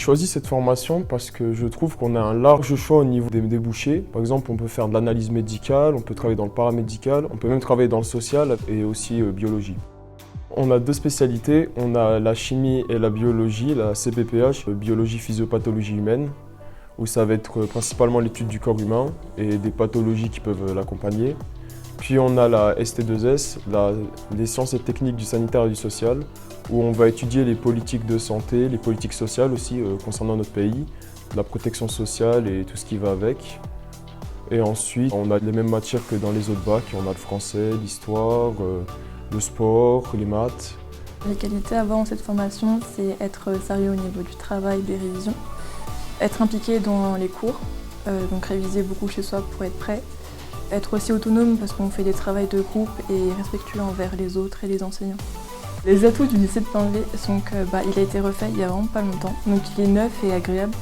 choisi cette formation parce que je trouve qu'on a un large choix au niveau des débouchés. Par exemple, on peut faire de l'analyse médicale, on peut travailler dans le paramédical, on peut même travailler dans le social et aussi biologie. On a deux spécialités, on a la chimie et la biologie, la CPPH, biologie physiopathologie humaine, où ça va être principalement l'étude du corps humain et des pathologies qui peuvent l'accompagner. Puis on a la ST2S, les sciences et techniques du sanitaire et du social, où on va étudier les politiques de santé, les politiques sociales aussi concernant notre pays, la protection sociale et tout ce qui va avec. Et ensuite, on a les mêmes matières que dans les autres bacs, on a le français, l'histoire, le sport, les maths. Les qualités à avoir dans cette formation, c'est être sérieux au niveau du travail, des révisions, être impliqué dans les cours, donc réviser beaucoup chez soi pour être prêt, être aussi autonome parce qu'on fait des travaux de groupe et respectueux envers les autres et les enseignants. Les atouts du lycée de Plainville sont qu'il a été refait il y a vraiment pas longtemps, donc il est neuf et agréable.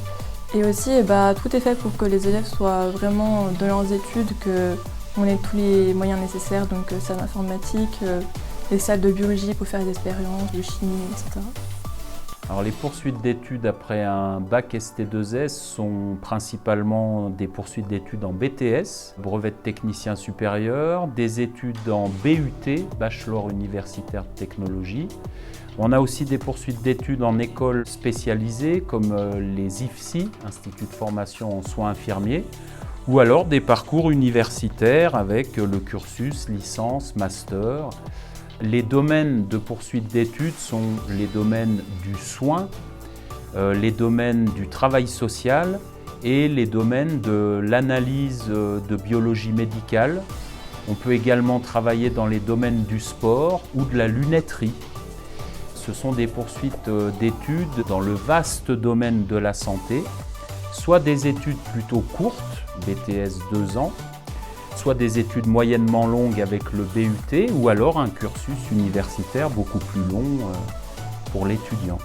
Et aussi, tout est fait pour que les élèves soient vraiment dans leurs études, qu'on ait tous les moyens nécessaires, donc salle d'informatique, les salles de biologie pour faire des expériences, de chimie, etc. Alors, les poursuites d'études après un bac ST2S sont principalement des poursuites d'études en BTS, brevet de technicien supérieur, des études en BUT, bachelor universitaire de technologie. On a aussi des poursuites d'études en écoles spécialisées comme les IFSI, Institut de formation en soins infirmiers, ou alors des parcours universitaires avec le cursus licence, master. Les domaines de poursuite d'études sont les domaines du soin, les domaines du travail social et les domaines de l'analyse de biologie médicale. On peut également travailler dans les domaines du sport ou de la lunetterie. Ce sont des poursuites d'études dans le vaste domaine de la santé, soit des études plutôt courtes, BTS 2 ans, soit des études moyennement longues avec le BUT, ou alors un cursus universitaire beaucoup plus long pour l'étudiant.